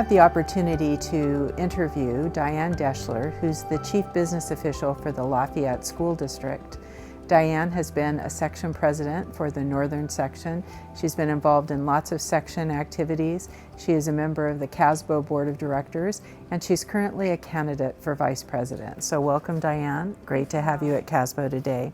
have the opportunity to interview Diane Deshler, who's the Chief Business Official for the Lafayette School District. Diane has been a section president for the Northern Section. She's been involved in lots of section activities. She is a member of the CASBO Board of Directors, and she's currently a candidate for Vice President. So welcome, Diane. Great to have you at CASBO today.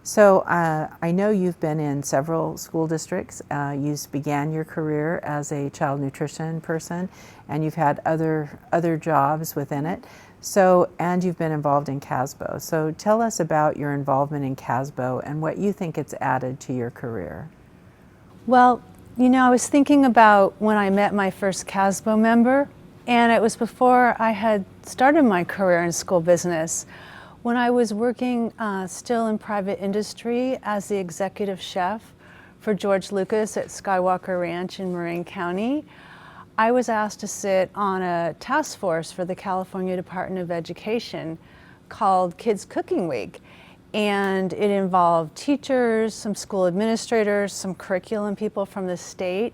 So I know you've been in several school districts. You began your career as a child nutrition person, and you've had other jobs within it. So, and you've been involved in CASBO. So tell us about your involvement in CASBO and what you think it's added to your career. Well, you know, I was thinking about when I met my first CASBO member, and it was before I had started my career in school business. When I was working still in private industry as the executive chef for George Lucas at Skywalker Ranch in Marin County, I was asked to sit on a task force for the California Department of Education called Kids Cooking Week. And it involved teachers, some school administrators, some curriculum people from the state,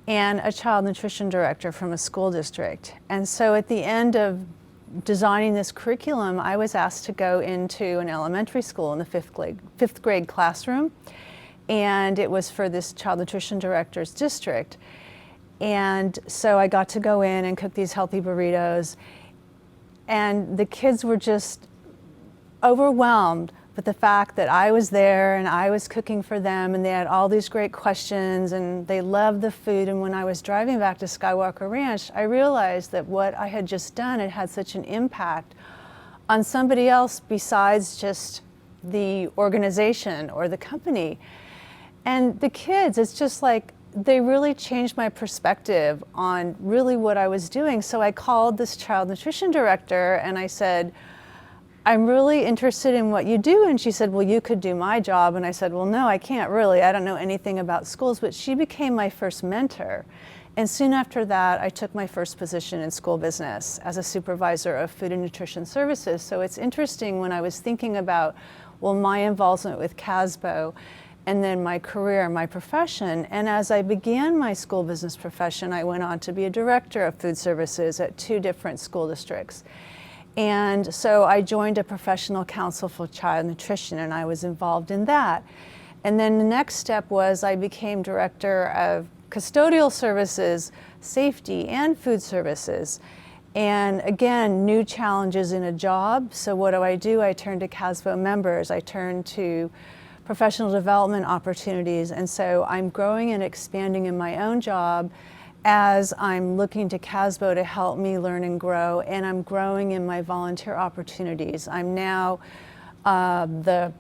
and a child nutrition director from a school district. And so at the end of designing this curriculum, I was asked to go into an elementary school in the fifth grade classroom, and it was for this child nutrition director's district. And so I got to go in and cook these healthy burritos, and the kids were just overwhelmed with the fact that I was there and I was cooking for them, and they had all these great questions and they loved the food. And when I was driving back to Skywalker Ranch, I realized that what I had just done had had such an impact on somebody else besides just the organization or the company. And the kids, it's just like, they really changed my perspective on really what I was doing. So I called this child nutrition director and I said, I'm really interested in what you do. And she said, well, you could do my job. And I said, well, no, I can't really. I don't know anything about schools. But she became my first mentor. And soon after that, I took my first position in school business as a supervisor of food and nutrition services. So it's interesting when I was thinking about, well, my involvement with CASBO and then my career, my profession. And as I began my school business profession, I went on to be a director of food services at 2 different school districts. And so I joined a professional council for child nutrition, and I was involved in that. And then the next step was I became director of custodial services, safety, and food services. And again, new challenges in a job. So what do? I turn to CASBO members. I turn to professional development opportunities. And so I'm growing and expanding in my own job as I'm looking to CASBO to help me learn and grow, and I'm growing in my volunteer opportunities. I'm now the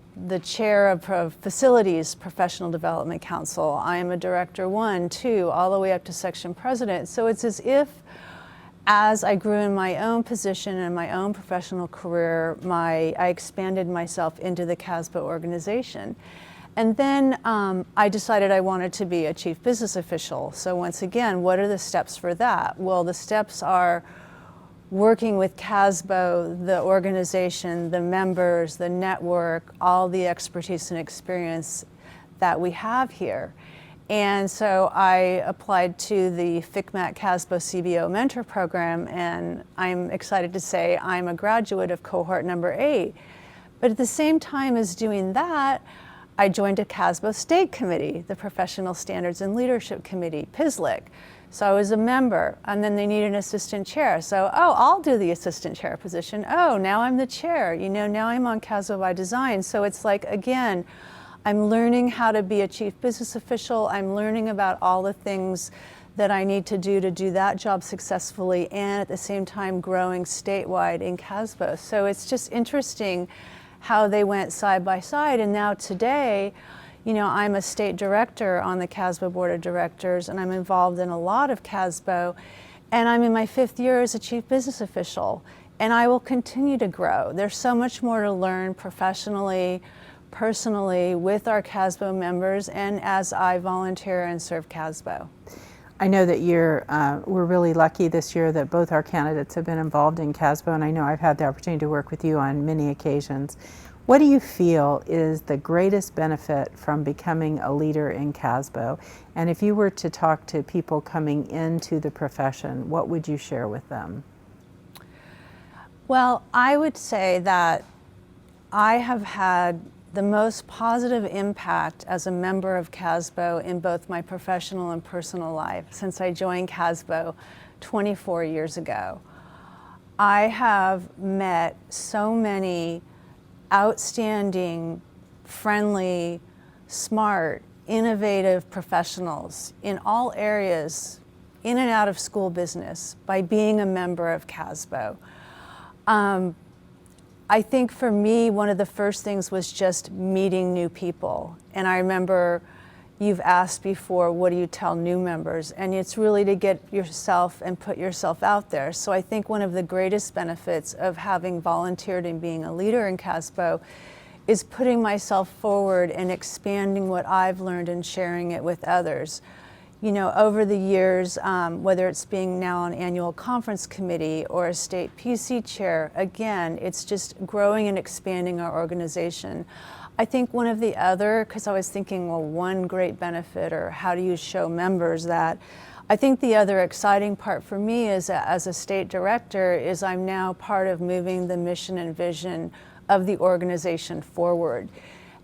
chair of Facilities Professional Development Council. I am a Director 1, 2, all the way up to Section President. So it's as if, as I grew in my own position and my own professional career, I expanded myself into the CASBO organization. And then I decided I wanted to be a chief business official. So once again, what are the steps for that? Well, the steps are working with CASBO, the organization, the members, the network, all the expertise and experience that we have here. And so I applied to the FCMAT CASBO CBO Mentor Program, and I'm excited to say I'm a graduate of cohort number 8. But at the same time as doing that, I joined a CASBO State Committee, the Professional Standards and Leadership Committee, PSLIC. So I was a member, and then they needed an assistant chair. So, I'll do the assistant chair position. Now I'm the chair. You know, now I'm on CASBO by Design. So it's like, again, I'm learning how to be a chief business official. I'm learning about all the things that I need to do that job successfully, and at the same time growing statewide in CASBO. So it's just interesting how they went side by side. And now today, you know, I'm a state director on the CASBO Board of Directors, and I'm involved in a lot of CASBO, and I'm in my 5th year as a chief business official, and I will continue to grow. There's so much more to learn professionally, personally, with our CASBO members, and as I volunteer and serve CASBO. I know that we're really lucky this year that both our candidates have been involved in CASBO, and I know I've had the opportunity to work with you on many occasions. What do you feel is the greatest benefit from becoming a leader in CASBO? And if you were to talk to people coming into the profession, what would you share with them? Well, I would say that I have had the most positive impact as a member of CASBO in both my professional and personal life since I joined CASBO 24 years ago. I have met so many outstanding, friendly, smart, innovative professionals in all areas, in and out of school business, by being a member of CASBO. I think for me, one of the first things was just meeting new people. And I remember you've asked before, what do you tell new members? And it's really to get yourself and put yourself out there. So I think one of the greatest benefits of having volunteered and being a leader in CASBO is putting myself forward and expanding what I've learned and sharing it with others. You know, over the years, whether it's being now on annual conference committee or a state PC chair, again, it's just growing and expanding our organization. I think one of the other, because I was thinking, well, one great benefit, or how do you show members that? I think the other exciting part for me is, as a state director, is I'm now part of moving the mission and vision of the organization forward.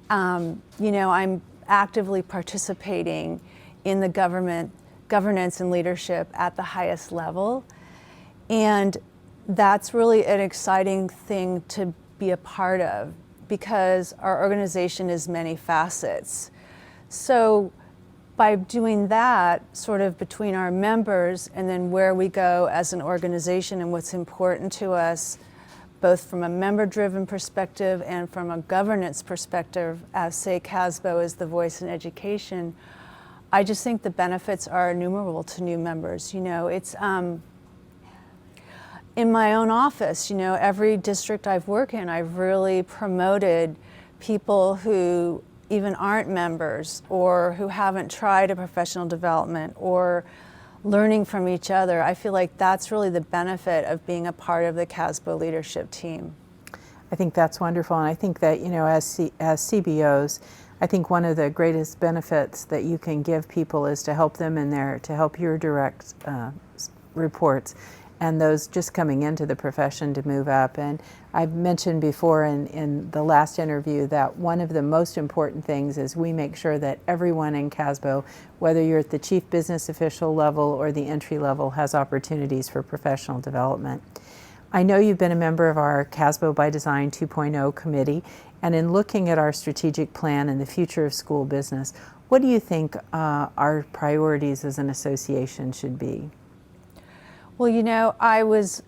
You know, I'm actively participating in the governance and leadership at the highest level. And that's really an exciting thing to be a part of, because our organization is many facets. So by doing that, sort of between our members and then where we go as an organization and what's important to us, both from a member-driven perspective and from a governance perspective, as say CASBO is the voice in education, I just think the benefits are innumerable to new members. You know, it's in my own office, you know, every district I've worked in, I've really promoted people who even aren't members or who haven't tried a professional development or learning from each other. I feel like that's really the benefit of being a part of the CASBO leadership team. I think that's wonderful, and I think that, you know, as CBOs, I think one of the greatest benefits that you can give people is to help them to help your direct reports and those just coming into the profession to move up. And I've mentioned before in the last interview that one of the most important things is we make sure that everyone in CASBO, whether you're at the chief business official level or the entry level, has opportunities for professional development. I know you've been a member of our CASBO by Design 2.0 committee, and in looking at our strategic plan and the future of school business, what do you think our priorities as an association should be? Well, you know, I was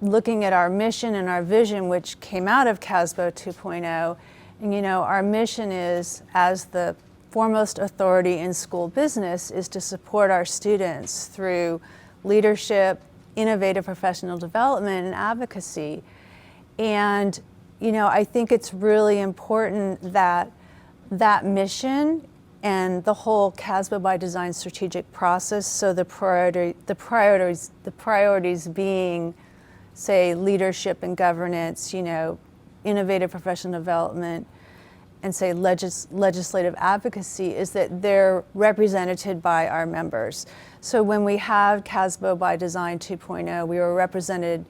looking at our mission and our vision, which came out of CASBO 2.0, and you know, our mission is, as the foremost authority in school business, is to support our students through leadership, innovative professional development, and advocacy. And you know, I think it's really important that that mission and the whole CASBO by Design strategic process, so the priorities being, say, leadership and governance, you know, innovative professional development, and say legislative advocacy, is that they're represented by our members. So when we have CASBO by Design 2.0, we were represented,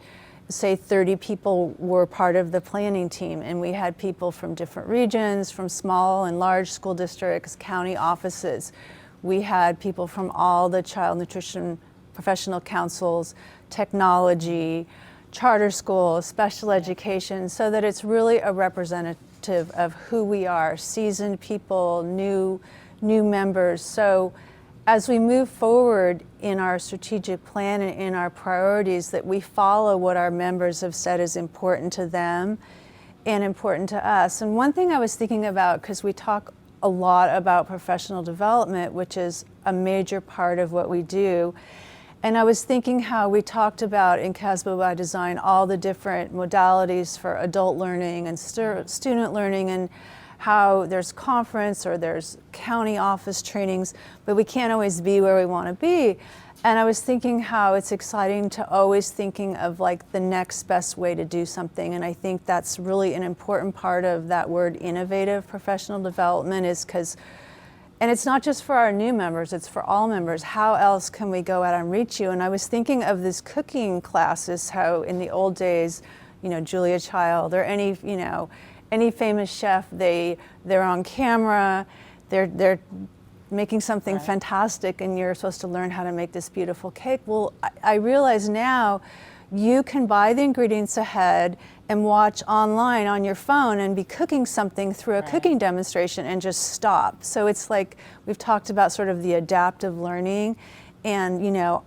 say 30 people were part of the planning team, and we had people from different regions, from small and large school districts, county offices. We had people from all the child nutrition professional councils, technology, charter schools, special education, so that it's really a representative of who we are, seasoned people, new members. So as we move forward in our strategic plan and in our priorities, that we follow what our members have said is important to them and important to us. And one thing I was thinking about, because we talk a lot about professional development, which is a major part of what we do, and I was thinking how we talked about in CASBO by Design all the different modalities for adult learning and student learning, and how there's conference or there's county office trainings, but we can't always be where we want to be. And I was thinking how it's exciting to always thinking of like the next best way to do something. And I think that's really an important part of that word innovative professional development is because, and it's not just for our new members, it's for all members. How else can we go out and reach you? And I was thinking of this cooking classes, how in the old days, you know, Julia Child or any, you know, any famous chef, they're on camera, they're making something fantastic and you're supposed to learn how to make this beautiful cake. Well, I realize now you can buy the ingredients ahead and watch online on your phone and be cooking something through a cooking demonstration and just stop. So it's like we've talked about sort of the adaptive learning and, you know,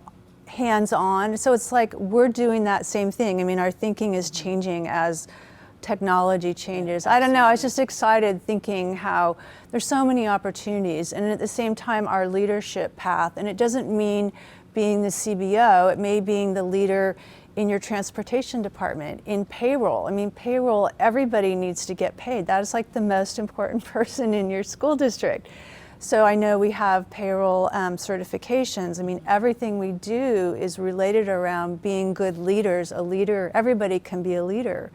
hands-on. So it's like we're doing that same thing. I mean, our thinking is changing as technology changes. I don't know, I was just excited thinking how there's so many opportunities and at the same time our leadership path, and it doesn't mean being the CBO, it may being the leader in your transportation department, in payroll. I mean, payroll, everybody needs to get paid. That is like the most important person in your school district. So I know we have payroll certifications. I mean, everything we do is related around being good leaders. A leader, everybody can be a leader.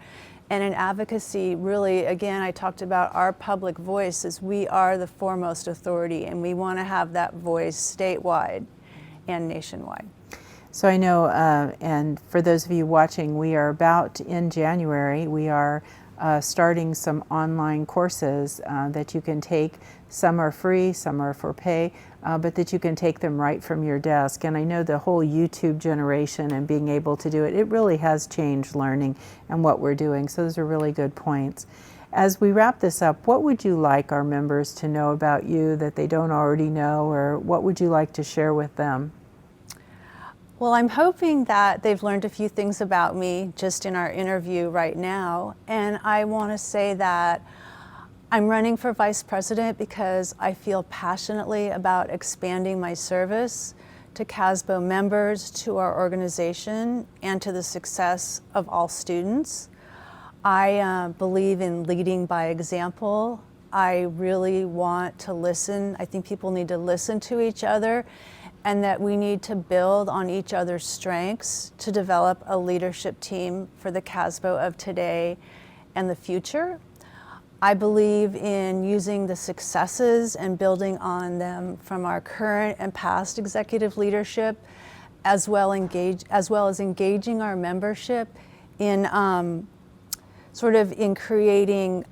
And in advocacy, really, again, I talked about our public voice as we are the foremost authority and we want to have that voice statewide and nationwide. So I know, and for those of you watching, we are about in January, we are starting some online courses that you can take. Some are free, some are for pay, but that you can take them right from your desk. And I know the whole YouTube generation and being able to do it, it really has changed learning and what we're doing. So those are really good points. As we wrap this up, what would you like our members to know about you that they don't already know, or what would you like to share with them? Well, I'm hoping that they've learned a few things about me just in our interview right now. And I want to say that I'm running for vice president because I feel passionately about expanding my service to CASBO members, to our organization, and to the success of all students. I believe in leading by example. I really want to listen. I think people need to listen to each other and that we need to build on each other's strengths to develop a leadership team for the CASBO of today and the future. I believe in using the successes and building on them from our current and past executive leadership, as well as engaging our membership in in creating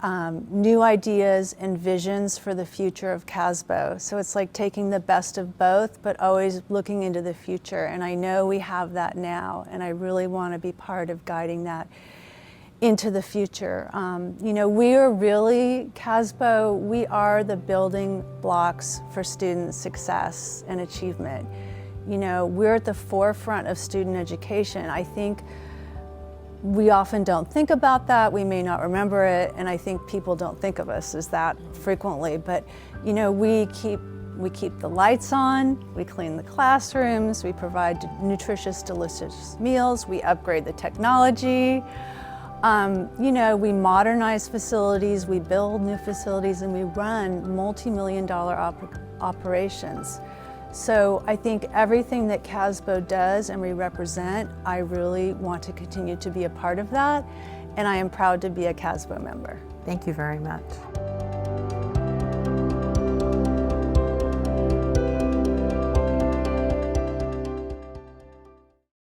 new ideas and visions for the future of CASBO. So it's like taking the best of both, but always looking into the future. And I know we have that now, and I really want to be part of guiding that into the future. You know, we are really, CASBO, we are the building blocks for student success and achievement. You know, we're at the forefront of student education. I think we often don't think about that, we may not remember it, and I think people don't think of us as that frequently, but you know, we keep the lights on, we clean the classrooms, we provide nutritious, delicious meals, we upgrade the technology. You know, we modernize facilities, we build new facilities, and we run multi-million-dollar operations. So I think everything that CASBO does and we represent, I really want to continue to be a part of that, and I am proud to be a CASBO member. Thank you very much.